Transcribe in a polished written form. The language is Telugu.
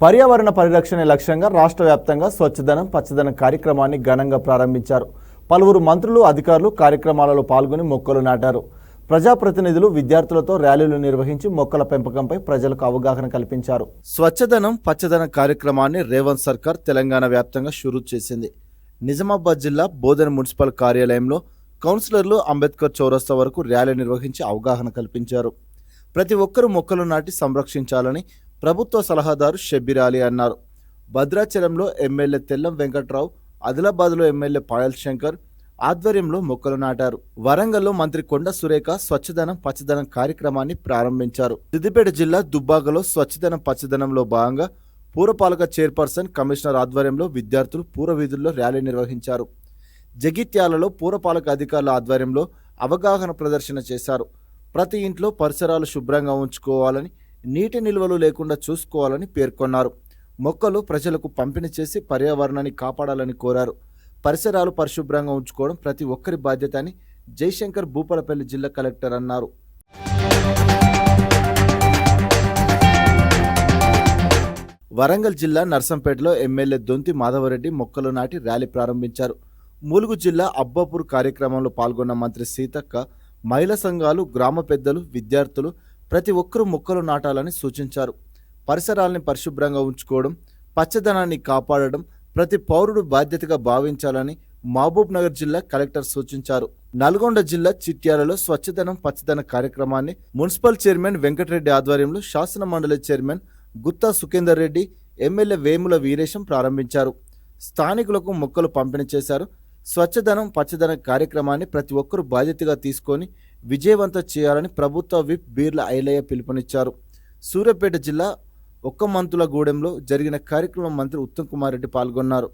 పర్యావరణ పరిరక్షణ లక్ష్యంగా రాష్ట్ర వ్యాప్తంగా స్వచ్ఛదనం పచ్చదనం కార్యక్రమాన్ని ఘనంగా ప్రారంభించారు. పలువురు మంత్రులు, అధికారులు కార్యక్రమాలలో పాల్గొని మొక్కలు నాటారు. ప్రజాప్రతినిధులు విద్యార్థులతో ర్యాలీలు నిర్వహించి మొక్కల పెంపకంపై ప్రజలకు అవగాహన కల్పించారు. స్వచ్ఛదనం పచ్చదనం కార్యక్రమాన్ని రేవంత్ సర్కార్ తెలంగాణ వ్యాప్తంగా షురూ చేసింది. నిజామాబాద్ జిల్లా బోధన మున్సిపల్ కార్యాలయంలో కౌన్సిలర్లు అంబేద్కర్ చౌరస్తా వరకు ర్యాలీ నిర్వహించి అవగాహన కల్పించారు. ప్రతి ఒక్కరూ మొక్కలు నాటి సంరక్షించాలని ప్రభుత్వ సలహాదారు షబ్బీర్ అలీ అన్నారు. భద్రాచలంలో ఎమ్మెల్యే తెల్లం వెంకట్రావు, ఆదిలాబాద్లో ఎమ్మెల్యే పాయల్ శంకర్ ఆధ్వర్యంలో మొక్కలు నాటారు. వరంగల్లో మంత్రి కొండ సురేఖ స్వచ్ఛదనం పచ్చదనం కార్యక్రమాన్ని ప్రారంభించారు. సిద్దిపేట జిల్లా దుబ్బాకలో స్వచ్ఛదనం పచ్చదనంలో భాగంగా పూరపాలక చైర్పర్సన్ కమిషనర్ ఆధ్వర్యంలో విద్యార్థులు పూరవీధుల్లో ర్యాలీ నిర్వహించారు. జగిత్యాలలో పూరపాలక అధికారుల ఆధ్వర్యంలో అవగాహన ప్రదర్శన చేశారు. ప్రతి ఇంట్లో పరిసరాలు శుభ్రంగా ఉంచుకోవాలని, నీటి నిల్వలు లేకుండా చూసుకోవాలని పేర్కొన్నారు. మొక్కలు ప్రజలకు పంపిణీ చేసి పర్యావరణాన్ని కాపాడాలని కోరారు. పరిసరాలు పరిశుభ్రంగా ఉంచుకోవడం ప్రతి ఒక్కరి బాధ్యత అని జయశంకర్ భూపాలపల్లి జిల్లా కలెక్టర్ అన్నారు. వరంగల్ జిల్లా నర్సంపేటలో ఎమ్మెల్యే దొంతి మాధవరెడ్డి మొక్కలు నాటి ర్యాలీ ప్రారంభించారు. ములుగు జిల్లా అబ్బాపూర్ కార్యక్రమంలో పాల్గొన్న మంత్రి సీతక్క మహిళా సంఘాలు, గ్రామ పెద్దలు, విద్యార్థులు ప్రతి ఒక్కరూ మొక్కలు నాటాలని సూచించారు. పరిసరాలని పరిశుభ్రంగా ఉంచుకోవడం, పచ్చదనాన్ని కాపాడడం ప్రతి పౌరుడు బాధ్యతగా భావించాలని మహబూబ్ నగర్ జిల్లా కలెక్టర్ సూచించారు. నల్గొండ జిల్లా చిట్యాలలో స్వచ్ఛదనం పచ్చదనం కార్యక్రమాన్ని మున్సిపల్ చైర్మన్ వెంకటరెడ్డి ఆధ్వర్యంలో శాసన మండలి చైర్మన్ గుత్తా సుఖేందర్ రెడ్డి, ఎమ్మెల్యే వేముల వీరేశం ప్రారంభించారు. స్థానికులకు మొక్కలు పంపిణీ చేశారు. స్వచ్ఛదనం పచ్చదనం కార్యక్రమాన్ని ప్రతి ఒక్కరూ బాధ్యతగా తీసుకొని విజయవంతం చేయాలని ప్రభుత్వ విప్ బీర్ల ఐలయ్య పిలుపునిచ్చారు. సూర్యాపేట జిల్లా ఒక్కమంతులగూడెంలో జరిగిన కార్యక్రమం మంత్రి ఉత్తమ్ కుమార్ రెడ్డి పాల్గొన్నారు.